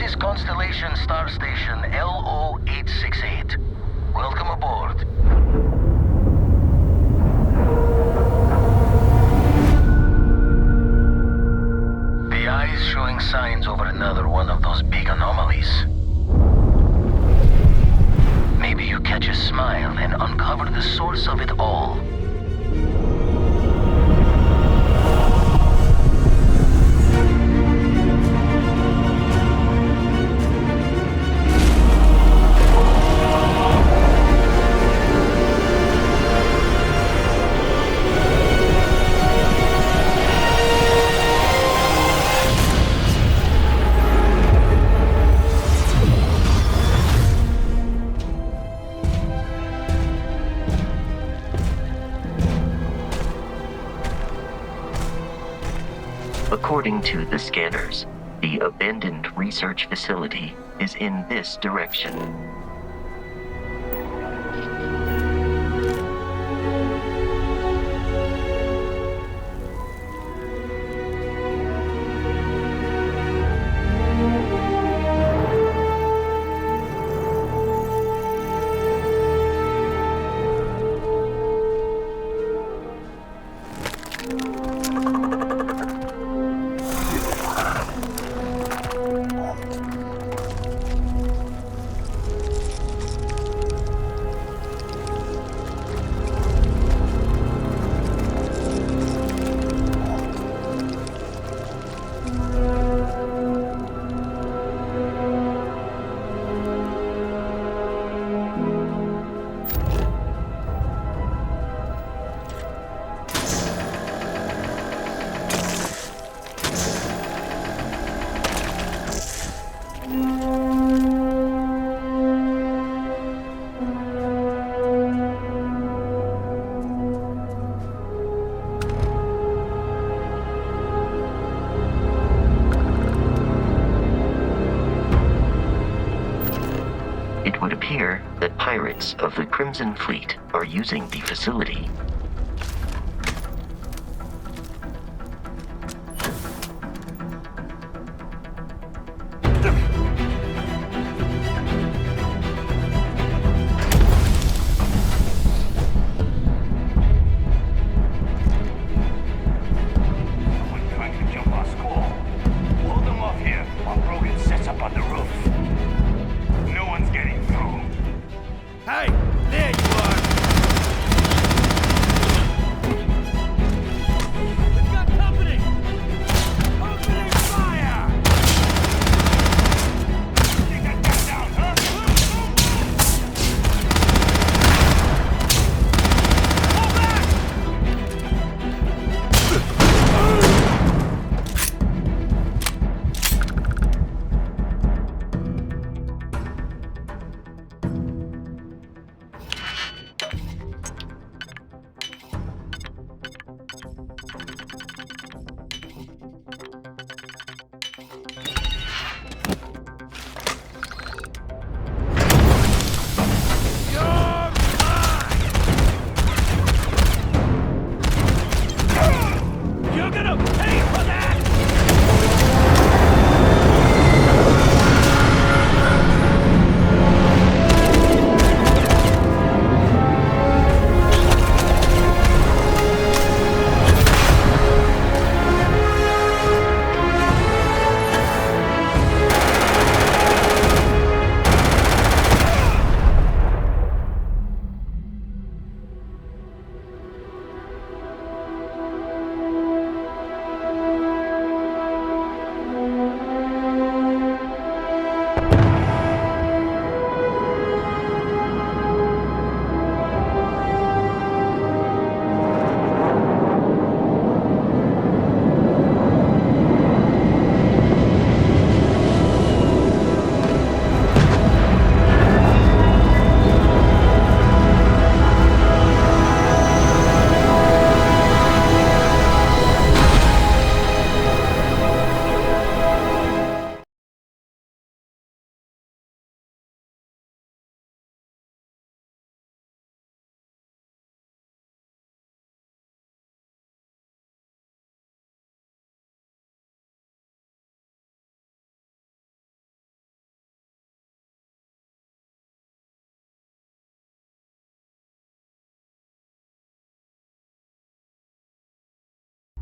is Constellation Star Station LO-868. Welcome aboard. The eye is showing signs over another one of those big anomalies. Maybe you catch a smile and uncover the source of it all. According to the scanners, the abandoned research facility is in this direction. It would appear that pirates of the Crimson Fleet are using the facility. Someone trying to jump our score. Hold them off here while Brogan sets up on the roof. No one's getting through. Hey, there you are!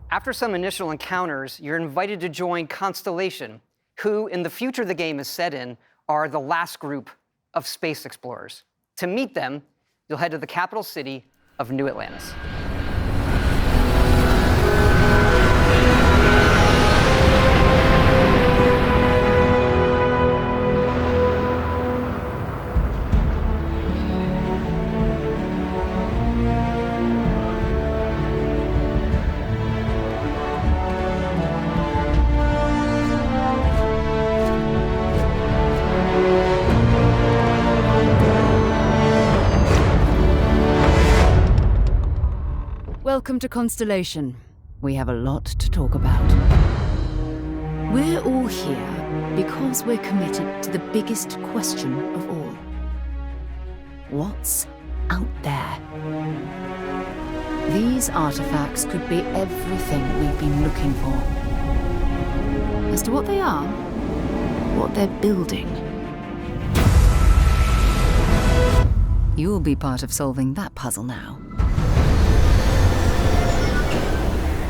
After some initial encounters, you're invited to join Constellation, who, in the future the game is set in, are the last group of space explorers. To meet them, you'll head to the capital city of New Atlantis. Welcome to Constellation. We have a lot to talk about. We're all here because we're committed to the biggest question of all. What's out there? These artifacts could be everything we've been looking for. As to what they are, what they're building, you'll be part of solving that puzzle now.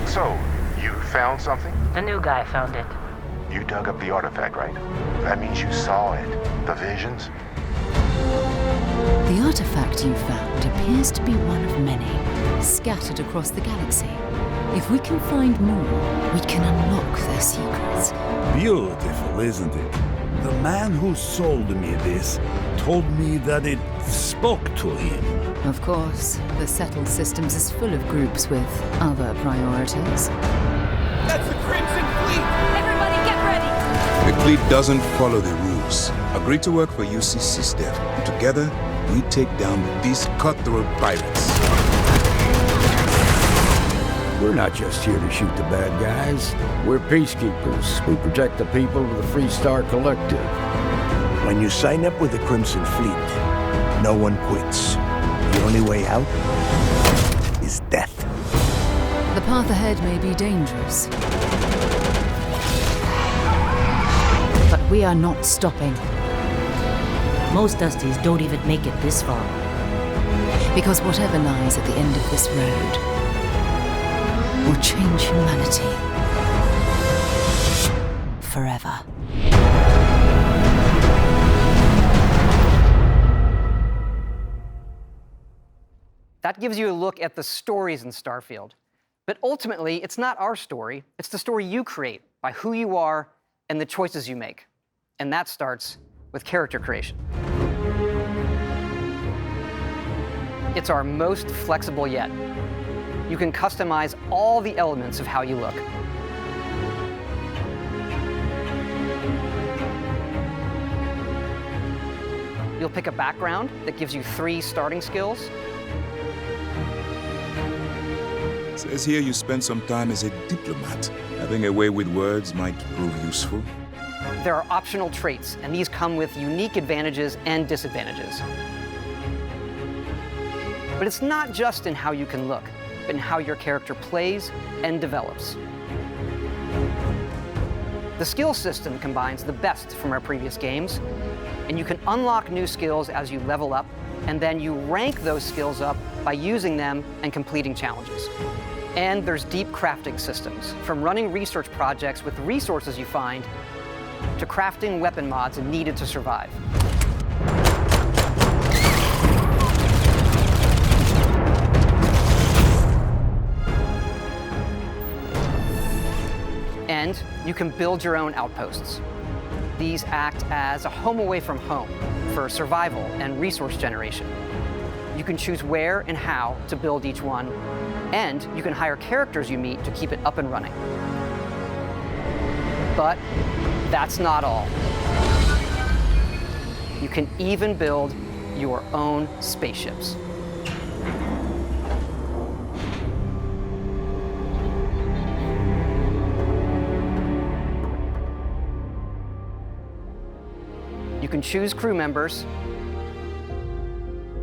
So, you found something? The new guy found it. You dug up the artifact, right? That means you saw it. The visions? The artifact you found appears to be one of many, scattered across the galaxy. If we can find more, we can unlock their secrets. Beautiful, isn't it? The man who sold me this told me that it spoke to him. Of course, the settled systems is full of groups with other priorities. That's the Crimson Fleet! Everybody get ready! The fleet doesn't follow the rules. Agree to work for UCC, Steph. And together, we take down these cutthroat pirates. We're not just here to shoot the bad guys. We're peacekeepers. We protect the people of the Free Star Collective. When you sign up with the Crimson Fleet, no one quits. The only way out is death. The path ahead may be dangerous, but we are not stopping. Most Dusties don't even make it this far. Because whatever lies at the end of this road will change humanity forever. That gives you a look at the stories in Starfield. But ultimately, it's not our story, it's the story you create by who you are and the choices you make. And that starts with character creation. It's our most flexible yet. You can customize all the elements of how you look. You'll pick a background that gives you 3 starting skills. It says here you spent some time as a diplomat. Having a way with words might prove useful. There are optional traits, and these come with unique advantages and disadvantages. But it's not just in how you can look, but in how your character plays and develops. The skill system combines the best from our previous games, and you can unlock new skills as you level up, and then you rank those skills up by using them and completing challenges. And there's deep crafting systems, from running research projects with resources you find, to crafting weapon mods needed to survive. And you can build your own outposts. These act as a home away from home for survival and resource generation. You can choose where and how to build each one, and you can hire characters you meet to keep it up and running. But that's not all. You can even build your own spaceships. You can choose crew members,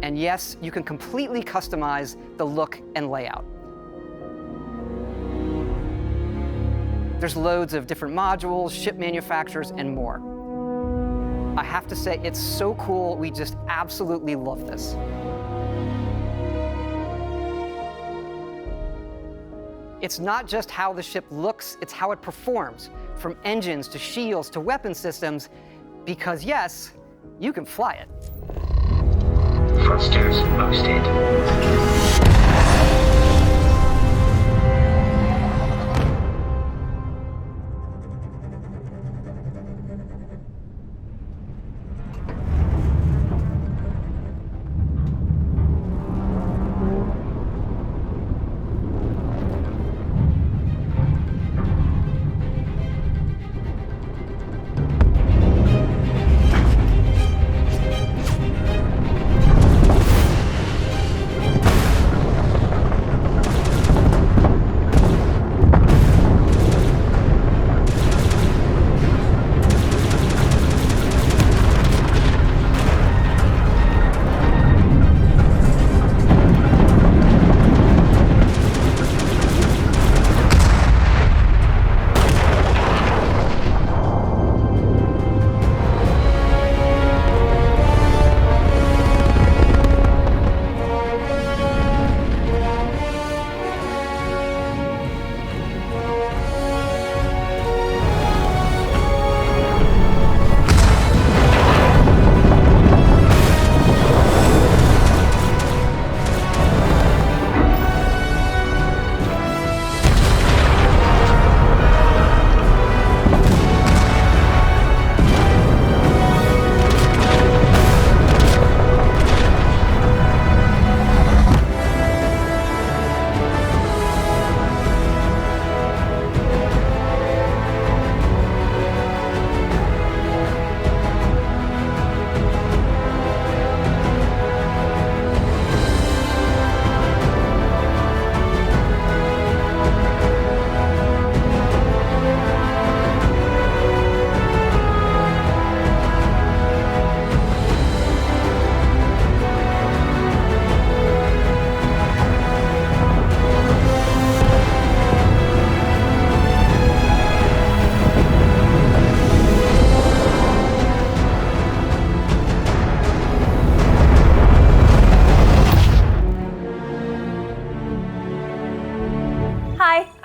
and yes, you can completely customize the look and layout. There's loads of different modules, ship manufacturers, and more. I have to say, it's so cool. We just absolutely love this. It's not just how the ship looks, it's how it performs, from engines to shields to weapon systems, because yes, you can fly it. Thrusters boosted.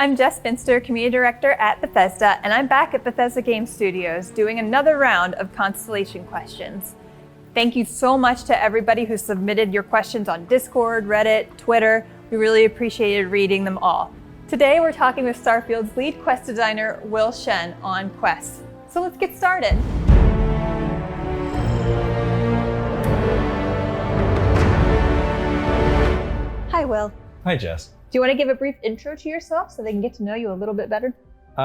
I'm Jess Finster, Community Director at Bethesda, and I'm back at Bethesda Game Studios doing another round of Constellation questions. Thank you so much to everybody who submitted your questions on Discord, Reddit, Twitter. We really appreciated reading them all. Today we're talking with Starfield's lead quest designer, Will Shen, on quests. So let's get started. Hi, Will. Hi, Jess. Do you want to give a brief intro to yourself so they can get to know you a little bit better?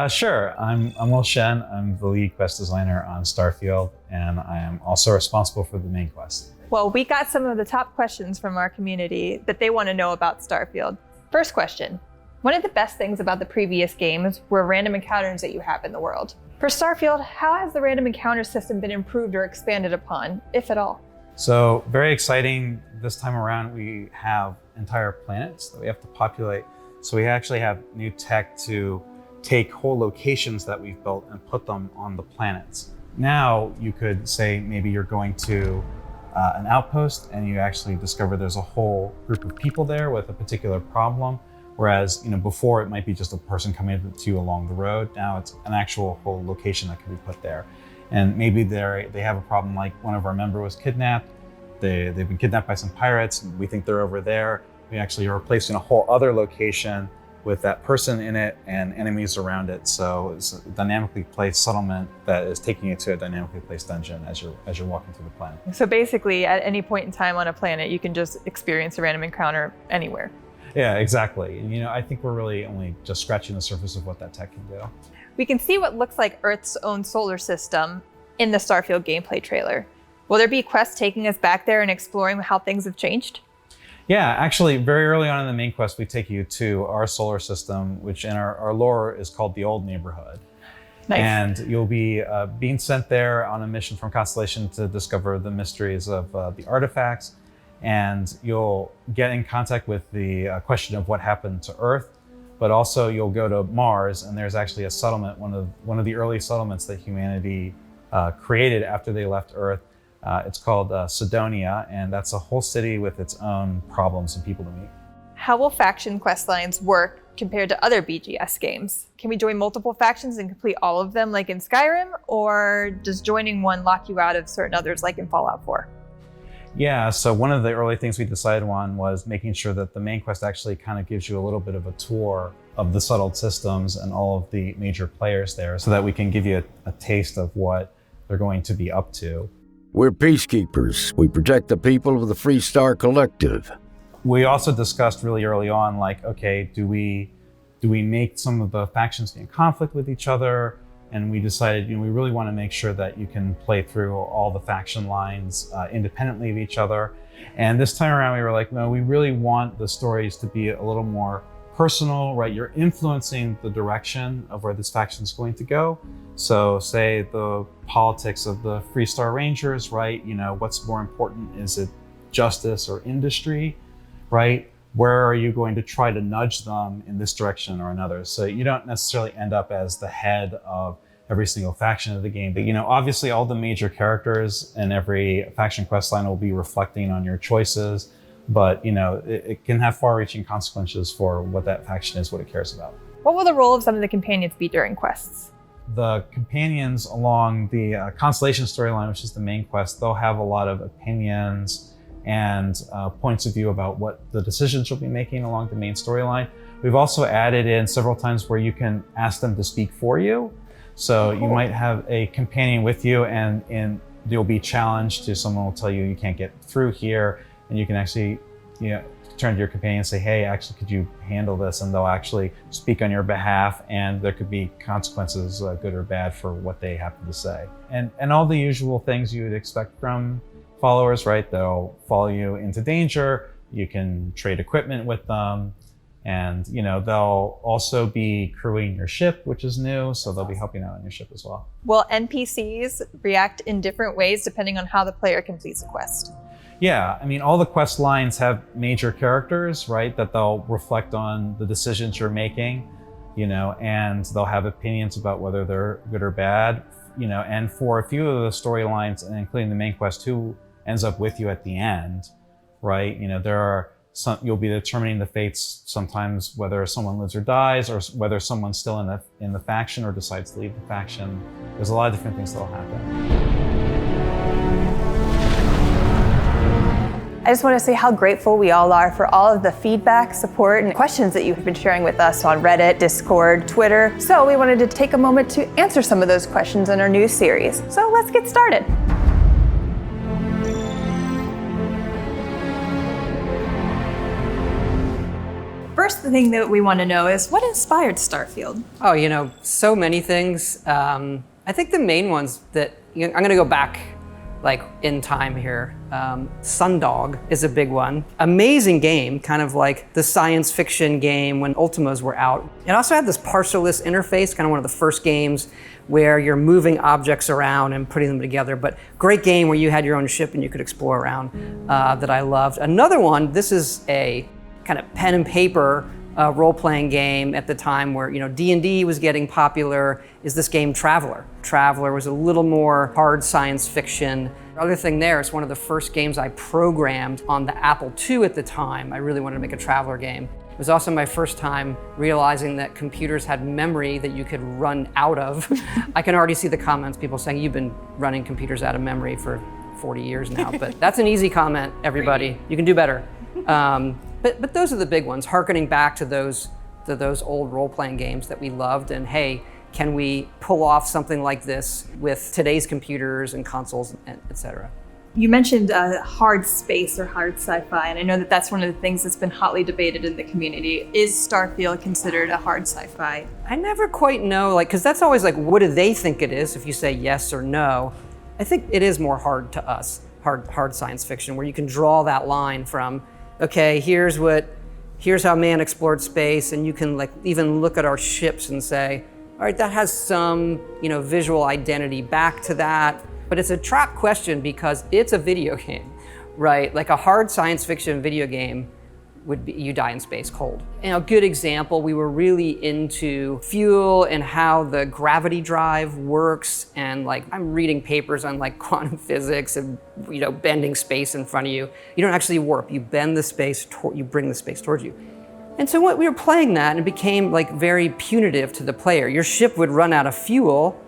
Sure. I'm Will Shen. I'm the lead quest designer on Starfield, and I am also responsible for the main quest. Well, we got some of the top questions from our community that they want to know about Starfield. First question. One of the best things about the previous games were random encounters that you have in the world. For Starfield, how has the random encounter system been improved or expanded upon, if at all? So very exciting. This time around, we have entire planets that we have to populate. So we actually have new tech to take whole locations that we've built and put them on the planets. Now you could say maybe you're going to an outpost and you actually discover there's a whole group of people there with a particular problem. Whereas, before it might be just a person coming to you along the road. Now it's an actual whole location that can be put there. And maybe they have a problem like one of our members was kidnapped. They've been kidnapped by some pirates. We think they're over there. We actually are placing a whole other location with that person in it and enemies around it. So it's a dynamically placed settlement that is taking you to a dynamically placed dungeon as you're walking through the planet. So basically, at any point in time on a planet, you can just experience a random encounter anywhere. Yeah, exactly. And I think we're really only just scratching the surface of what that tech can do. We can see what looks like Earth's own solar system in the Starfield gameplay trailer. Will there be quests taking us back there and exploring how things have changed? Yeah, actually, very early on in the main quest, we take you to our solar system, which in our lore is called the Old Neighborhood. Nice. And you'll be being sent there on a mission from Constellation to discover the mysteries of the artifacts. And you'll get in contact with the question of what happened to Earth, but also you'll go to Mars, and there's actually a settlement, one of the early settlements that humanity created after they left Earth. It's called Sidonia, and that's a whole city with its own problems and people to meet. How will faction quest lines work compared to other BGS games? Can we join multiple factions and complete all of them like in Skyrim, or does joining one lock you out of certain others like in Fallout 4? Yeah, so one of the early things we decided on was making sure that the main quest actually kind of gives you a little bit of a tour of the settled systems and all of the major players there, so that we can give you a taste of what they're going to be up to. We're peacekeepers. We protect the people of the Free Star Collective. We also discussed really early on, like, okay, do we make some of the factions be in conflict with each other? And we decided, we really want to make sure that you can play through all the faction lines independently of each other. And this time around, we were like, no, we really want the stories to be a little more personal, right? You're influencing the direction of where this faction is going to go. So say the politics of the Free Star Rangers, right? What's more important? Is it justice or industry, right? Where are you going to try to nudge them in this direction or another? So you don't necessarily end up as the head of every single faction of the game. But obviously all the major characters in every faction quest line will be reflecting on your choices. But it can have far-reaching consequences for what that faction is, what it cares about. What will the role of some of the companions be during quests? The companions along the Constellation storyline, which is the main quest, they'll have a lot of opinions and points of view about what the decisions you'll be making along the main storyline. We've also added in several times where you can ask them to speak for you. So you might have a companion with you and you'll be challenged to someone will tell you can't get through here. And you can actually turn to your companion and say, hey, actually, could you handle this? And they'll actually speak on your behalf, and there could be consequences, good or bad, for what they happen to say. And all the usual things you would expect from followers, right? They'll follow you into danger. You can trade equipment with them. And they'll also be crewing your ship, which is new, so they'll be helping out on your ship as well. Will NPCs react in different ways depending on how the player completes a quest? Yeah, all the quest lines have major characters, right, that they'll reflect on the decisions you're making, and they'll have opinions about whether they're good or bad, and for a few of the storylines, and including the main quest, who ends up with you at the end, right? There are some, you'll be determining the fates sometimes, whether someone lives or dies, or whether someone's still in the faction or decides to leave the faction. There's a lot of different things that'll happen. I just want to say how grateful we all are for all of the feedback, support, and questions that you've been sharing with us on Reddit, Discord, Twitter. So we wanted to take a moment to answer some of those questions in our new series. So let's get started. First thing that we want to know is what inspired Starfield? Oh, so many things. I think the main ones that, I'm going to go back in time here. Sundog is a big one. Amazing game, kind of like the science fiction game when Ultimas were out. It also had this parcelless interface, kind of one of the first games where you're moving objects around and putting them together, but great game where you had your own ship and you could explore around that I loved. Another one, this is a kind of pen and paper role-playing game at the time where D&D was getting popular, is this game Traveler. Traveler was a little more hard science fiction. The other thing there is one of the first games I programmed on the Apple II at the time. I really wanted to make a Traveler game. It was also my first time realizing that computers had memory that you could run out of. I can already see the comments, people saying, you've been running computers out of memory for 40 years now, but that's an easy comment, everybody. You can do better. But those are the big ones, hearkening back to those old role-playing games that we loved, and hey, can we pull off something like this with today's computers and consoles, et cetera? You mentioned hard space or hard sci-fi, and I know that that's one of the things that's been hotly debated in the community. Is Starfield considered a hard sci-fi? I never quite know, because that's always what do they think it is if you say yes or no. I think it is more hard to us, hard science fiction, where you can draw that line from, okay, here's how man explored space, and you can even look at our ships and say, all right, that has some visual identity back to that. But it's a trap question because it's a video game, right? Like a hard science fiction video game would be, you die in space cold. And a good example, we were really into fuel and how the gravity drive works. And I'm reading papers on quantum physics and bending space in front of you. You don't actually warp, you bend the space, you bring the space towards you. And so when we were playing that, and it became like very punitive to the player. Your ship would run out of fuel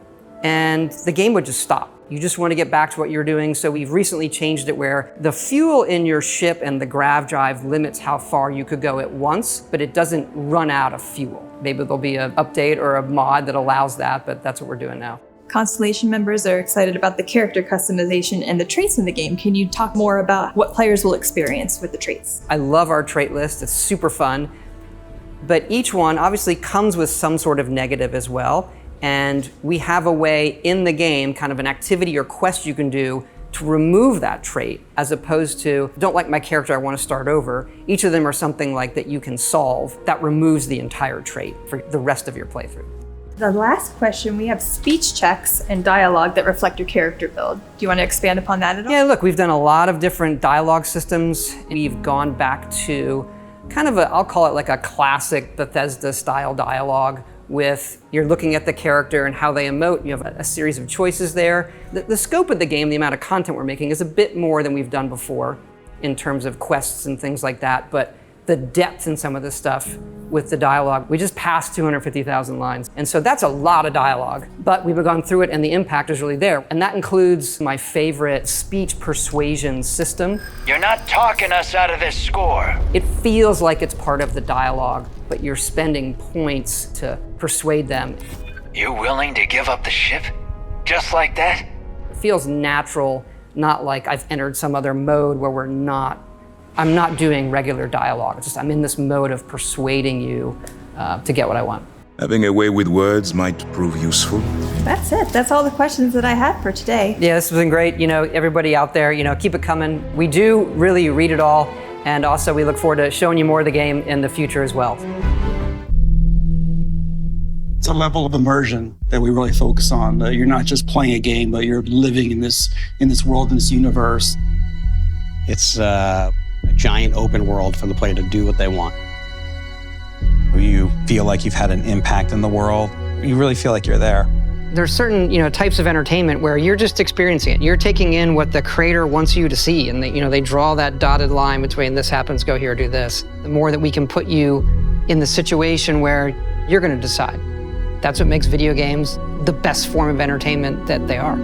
and the game would just stop. You just want to get back to what you're doing. So we've recently changed it where the fuel in your ship and the grav drive limits how far you could go at once, but it doesn't run out of fuel. Maybe there'll be an update or a mod that allows that, but that's what we're doing now. Constellation members are excited about the character customization and the traits in the game. Can you talk more about what players will experience with the traits? I love our trait list. It's super fun. But each one obviously comes with some sort of negative as well. And we have a way in the game, kind of an activity or quest you can do to remove that trait, as opposed to, don't like my character, I want to start over. Each of them are something like that you can solve that removes the entire trait for the rest of your playthrough. The last question, we have speech checks and dialogue that reflect your character build. Do you want to expand upon that at all? Yeah, look, we've done a lot of different dialogue systems. We've gone back to kind of I'll call it like a classic Bethesda style dialogue with you're looking at the character and how they emote. You have a series of choices there. The scope of the game, the amount of content we're making is a bit more than we've done before in terms of quests and things like that. But the depth in some of this stuff with the dialogue, we just passed 250,000 lines. And so that's a lot of dialogue, but we've gone through it and the impact is really there. And that includes my favorite speech persuasion system. You're not talking us out of this score. It feels like it's part of the dialogue, but you're spending points to persuade them. You willing to give up the ship? Just like that? It feels natural, not like I've entered some other mode where I'm not doing regular dialogue. It's just I'm in this mode of persuading you to get what I want. Having a way with words might prove useful. That's it. That's all the questions that I had for today. Yeah, this has been great. Everybody out there, keep it coming. We do really read it all. And also we look forward to showing you more of the game in the future as well. It's a level of immersion that we really focus on. You're not just playing a game, but you're living in this world, in this universe. It's a giant open world for the player to do what they want. You feel like you've had an impact in the world. You really feel like you're there. There's certain, types of entertainment where you're just experiencing it. You're taking in what the creator wants you to see, and they draw that dotted line between this happens, go here, do this. The more that we can put you in the situation where you're going to decide. That's what makes video games the best form of entertainment that they are.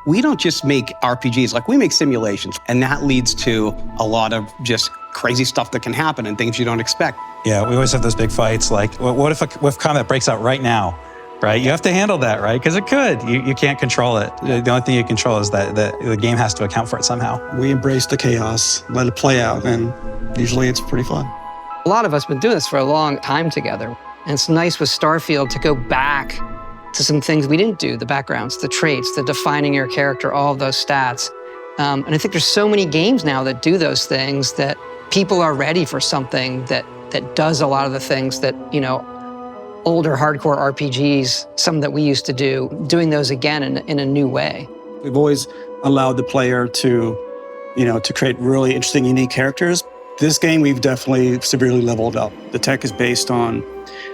We don't just make RPGs, we make simulations, and that leads to a lot of just crazy stuff that can happen and things you don't expect. Yeah, we always have those big fights, like, what if combat breaks out right now, right? You have to handle that, right? Because it could. You can't control it. The only thing you control is that the game has to account for it somehow. We embrace the chaos, let it play out, and usually it's pretty fun. A lot of us have been doing this for a long time together, and it's nice with Starfield to go back to some things we didn't do, the backgrounds, the traits, the defining your character, all of those stats. And I think there's so many games now that do those things that people are ready for something that does a lot of the things that, older hardcore RPGs, some that we used to do, doing those again in a new way. We've always allowed the player to create really interesting, unique characters. This game, we've definitely severely leveled up. The tech is based on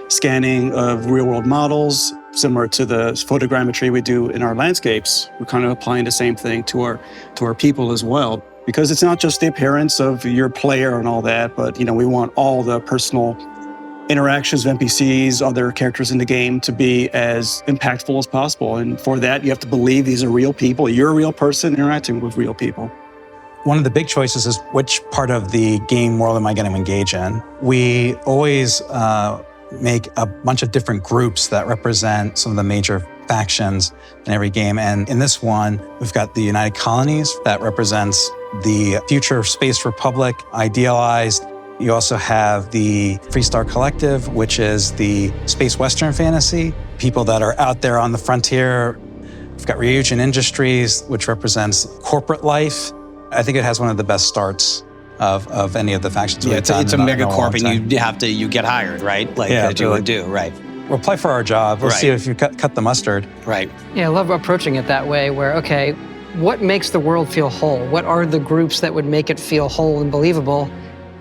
scanning of real-world models, similar to the photogrammetry we do in our landscapes. We're kind of applying the same thing to our people as well. Because it's not just the appearance of your player and all that, but we want all the personal interactions of NPCs, other characters in the game to be as impactful as possible. And for that, you have to believe these are real people. You're a real person interacting with real people. One of the big choices is which part of the game world am I going to engage in? We always make a bunch of different groups that represent some of the major factions in every game. And in this one, we've got the United Colonies that represents the future Space Republic idealized. You also have the Freestar Collective, which is the space Western fantasy, people that are out there on the frontier. We've got Ryujin Industries, which represents corporate life. I think it has one of the best starts of any of the factions. Yeah, it's a megacorp, and you get hired, right? That you would do, right? We'll play for our job. We'll see if you cut the mustard. Right. Yeah, I love approaching it that way where, okay, what makes the world feel whole? What are the groups that would make it feel whole and believable?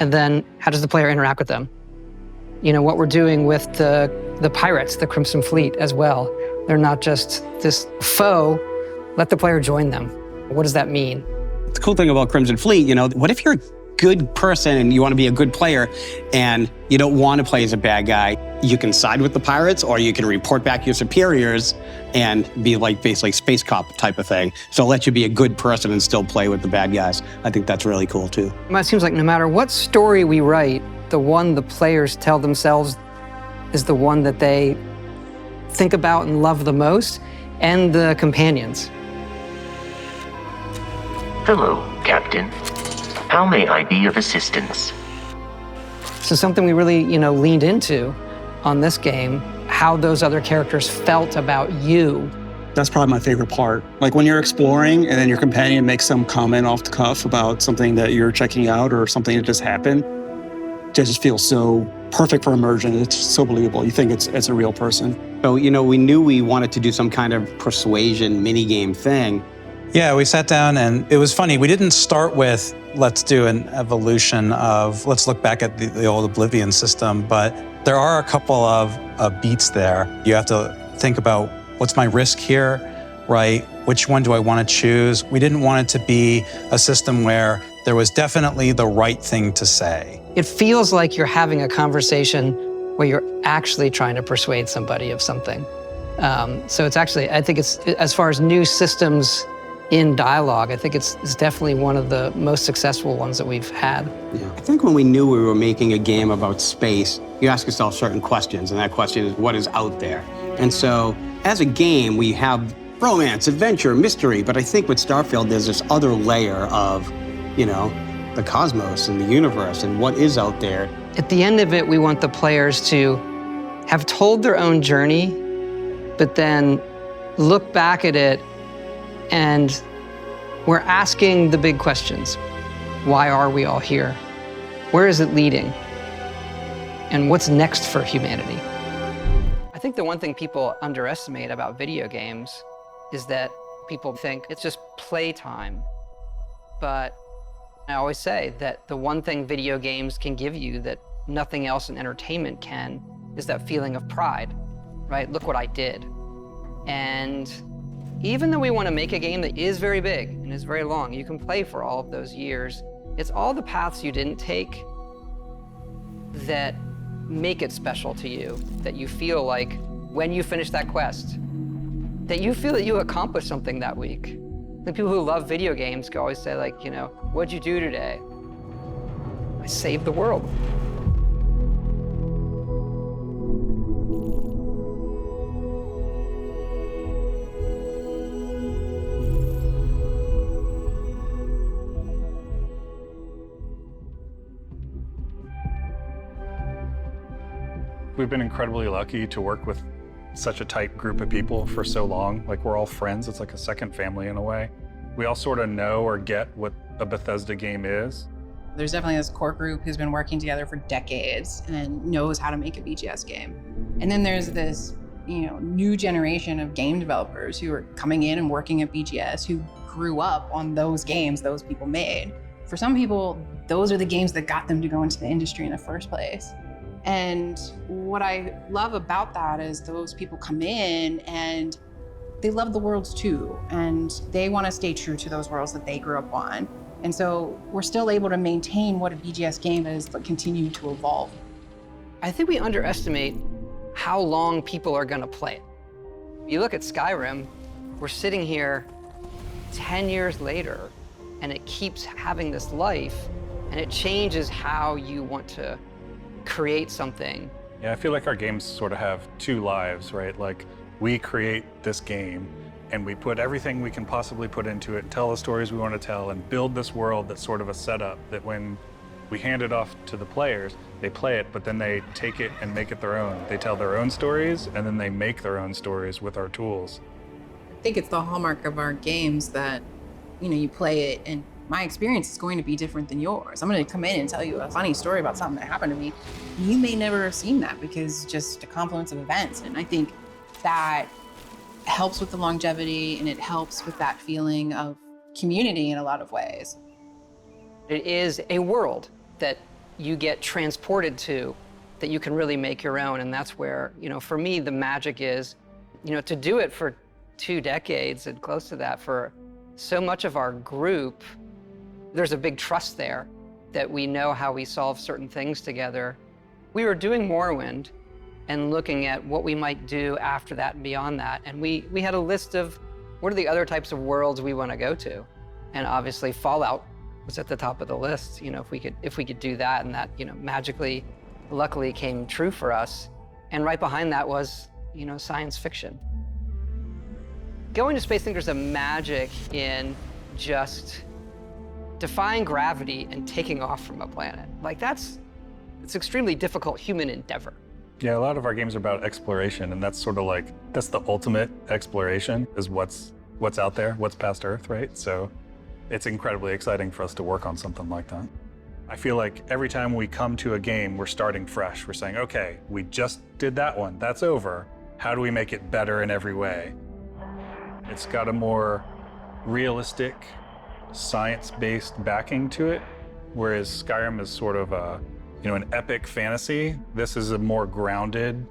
And then how does the player interact with them? you know, what we're doing with the pirates, the Crimson Fleet as well. They're not just this foe, let the player join them. What does that mean? The cool thing about Crimson Fleet, you know, what if you're a good person and you want to be a good player and you don't want to play as a bad guy? You can side with the pirates or you can report back your superiors and be like basically space cop type of thing. So it'll let you be a good person and still play with the bad guys. I think that's really cool too. It seems like no matter what story we write, the one the players tell themselves is the one that they think about and love the most, and the companions. Hello, Captain. How may I be of assistance? So something we really, you know, leaned into on this game, how those other characters felt about you. That's probably my favorite part. Like when you're exploring and then your companion makes some comment off the cuff about something that you're checking out or something that just happened, it just feels so perfect for immersion. It's so believable. You think it's a real person. So, you know, we knew we wanted to do some kind of persuasion minigame thing. Yeah, we sat down and it was funny. We didn't start with, let's do an evolution of, let's look back at the old Oblivion system, but there are a couple of beats there. You have to think about, what's my risk here, right? Which one do I want to choose? We didn't want it to be a system where there was definitely the right thing to say. It feels like you're having a conversation where you're actually trying to persuade somebody of something. So it's actually, I think it's, as far as new systems in dialogue, I think it's definitely one of the most successful ones that we've had. Yeah. I think when we knew we were making a game about space, you ask yourself certain questions, and that question is, what is out there? And so, as a game, we have romance, adventure, mystery, but I think with Starfield, there's this other layer of, you know, the cosmos and the universe and what is out there. At the end of it, we want the players to have told their own journey, but then look back at it and we're asking the big questions. Why are we all here? Where is it leading? And what's next for humanity? I think the one thing people underestimate about video games is that people think it's just playtime. But I always say that the one thing video games can give you that nothing else in entertainment can is that feeling of pride, right? Look what I did. And even though we want to make a game that is very big and is very long, you can play for all of those years. It's all the paths you didn't take that make it special to you, that you feel like when you finish that quest, that you feel that you accomplished something that week. The people who love video games can always say, like, you know, what'd you do today? I saved the world. We've been incredibly lucky to work with such a tight group of people for so long. Like, we're all friends. It's like a second family in a way. We all sort of know or get what a Bethesda game is. There's definitely this core group who's been working together for decades and knows how to make a BGS game. And then there's this, you know, new generation of game developers who are coming in and working at BGS who grew up on those games those people made. For some people, those are the games that got them to go into the industry in the first place. And what I love about that is those people come in and they love the worlds too, and they want to stay true to those worlds that they grew up on. And so we're still able to maintain what a BGS game is, but continue to evolve. I think we underestimate how long people are going to play it. You look at Skyrim, we're sitting here 10 years later, and it keeps having this life, and it changes how you want to create something. Yeah, I feel like our games sort of have two lives, right? Like, we create this game and we put everything we can possibly put into it, tell the stories we want to tell, and build this world that's sort of a setup that when we hand it off to the players, they play it, but then they take it and make it their own. They tell their own stories, and then they make their own stories with our tools. I think it's the hallmark of our games that, you know, you play it and my experience is going to be different than yours. I'm going to come in and tell you a funny story about something that happened to me. You may never have seen that because just a confluence of events. And I think that helps with the longevity and it helps with that feeling of community in a lot of ways. It is a world that you get transported to that you can really make your own. And that's where, for me, the magic is, to do it for 2 decades and close to that for so much of our group, there's a big trust there that we know how we solve certain things together. We were doing Morrowind and looking at what we might do after that and beyond that. And we had a list of what are the other types of worlds we want to go to. And obviously Fallout was at the top of the list, if we could do that, and that, magically, luckily came true for us. And right behind that was, science fiction. Going to space, I think there's a magic in just defying gravity and taking off from a planet. It's extremely difficult human endeavor. Yeah, a lot of our games are about exploration, and that's sort of that's the ultimate exploration, is what's out there, what's past Earth, right? So it's incredibly exciting for us to work on something like that. I feel like every time we come to a game, we're starting fresh. We're saying, okay, we just did that one, that's over. How do we make it better in every way? It's got a more realistic, science-based backing to it, whereas Skyrim is sort of an epic fantasy. This is a more grounded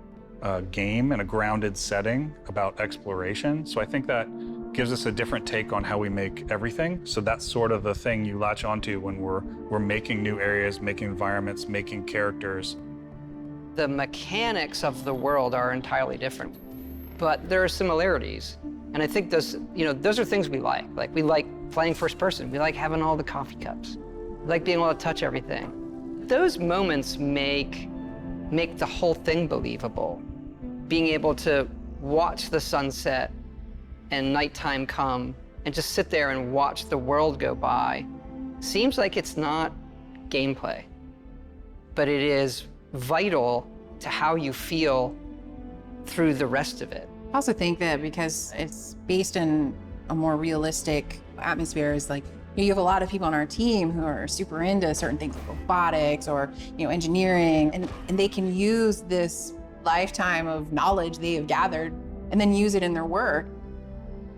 game and a grounded setting about exploration. So I think that gives us a different take on how we make everything. So that's sort of the thing you latch onto when we're making new areas, making environments, making characters. The mechanics of the world are entirely different, but there are similarities. And I think those are things we like. Like, we like playing first person. We like having all the coffee cups. We like being able to touch everything. Those moments make the whole thing believable. Being able to watch the sunset and nighttime come and just sit there and watch the world go by seems like it's not gameplay, but it is vital to how you feel through the rest of it. I also think that because it's based in a more realistic atmosphere, is you have a lot of people on our team who are super into certain things like robotics or engineering, and they can use this lifetime of knowledge they have gathered and then use it in their work.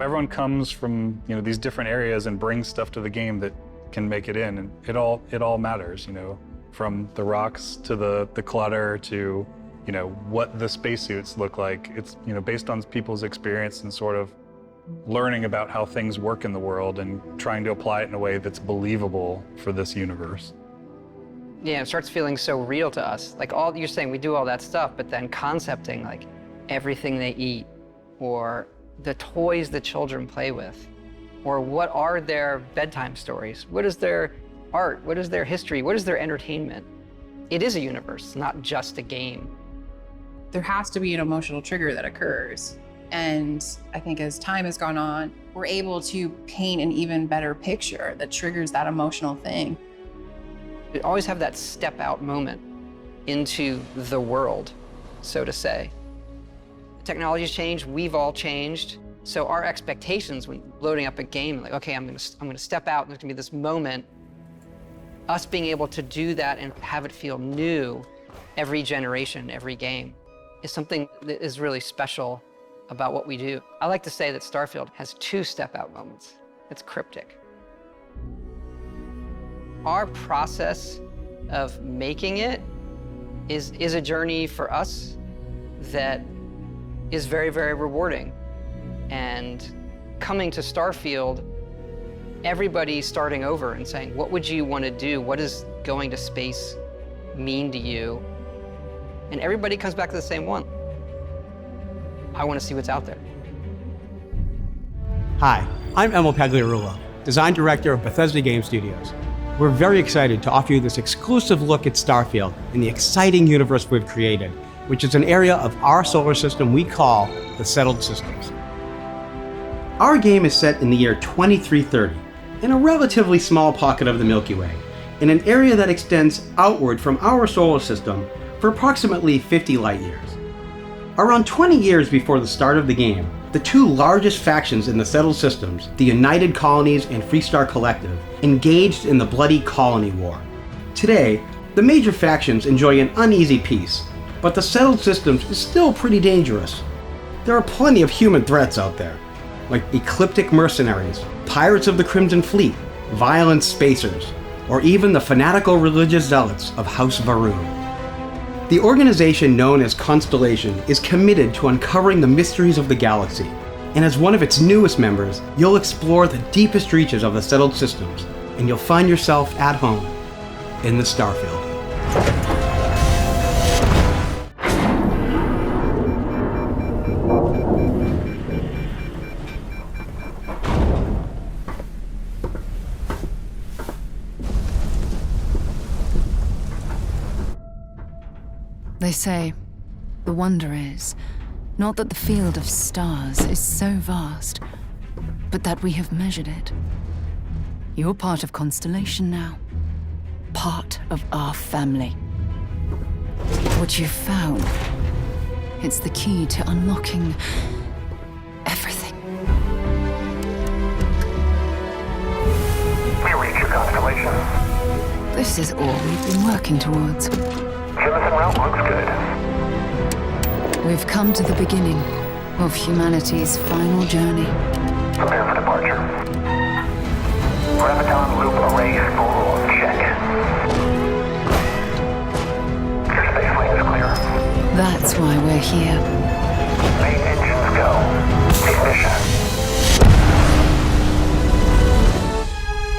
Everyone comes from these different areas and brings stuff to the game that can make it in, and it all matters. From the rocks to the clutter to what the spacesuits look like. It's based on people's experience and sort of learning about how things work in the world and trying to apply it in a way that's believable for this universe. Yeah, it starts feeling so real to us. All you're saying, we do all that stuff, but then concepting everything they eat, or the toys the children play with, or what are their bedtime stories? What is their art? What is their history? What is their entertainment? It is a universe, not just a game. There has to be an emotional trigger that occurs. And I think as time has gone on, we're able to paint an even better picture that triggers that emotional thing. You always have that step out moment into the world, so to say. Technology's changed, we've all changed. So our expectations when loading up a game, okay, I'm gonna step out and there's gonna be this moment. Us being able to do that and have it feel new every generation, every game, is something that is really special about what we do. I like to say that Starfield has 2 step-out moments. It's cryptic. Our process of making it is a journey for us that is very, very rewarding. And coming to Starfield, everybody's starting over and saying, what would you want to do? What does going to space mean to you? And everybody comes back to the same one. I want to see what's out there. Hi, I'm Emil Pagliarulo, Design Director of Bethesda Game Studios. We're very excited to offer you this exclusive look at Starfield and the exciting universe we've created, which is an area of our solar system we call the Settled Systems. Our game is set in the year 2330, in a relatively small pocket of the Milky Way, in an area that extends outward from our solar system for approximately 50 light years. Around 20 years before the start of the game, the 2 largest factions in the Settled Systems, the United Colonies and Freestar Collective, engaged in the bloody Colony War. Today, the major factions enjoy an uneasy peace, but the Settled Systems is still pretty dangerous. There are plenty of human threats out there, like ecliptic mercenaries, pirates of the Crimson Fleet, violent spacers, or even the fanatical religious zealots of House Varun. The organization known as Constellation is committed to uncovering the mysteries of the galaxy. And as one of its newest members, you'll explore the deepest reaches of the settled systems, and you'll find yourself at home in the Starfield. They say, the wonder is, not that the field of stars is so vast, but that we have measured it. You're part of Constellation now. Part of our family. What you've found, it's the key to unlocking everything. We reach your constellation. This is all we've been working towards. Jemison route looks good. We've come to the beginning of humanity's final journey. Prepare for departure. Graviton loop array full. Check. Your space lane is clear. That's why we're here. Main engines go. Ignition.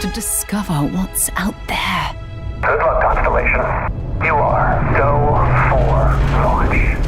To discover what's out there. Good luck, Constellation. You are go for launch.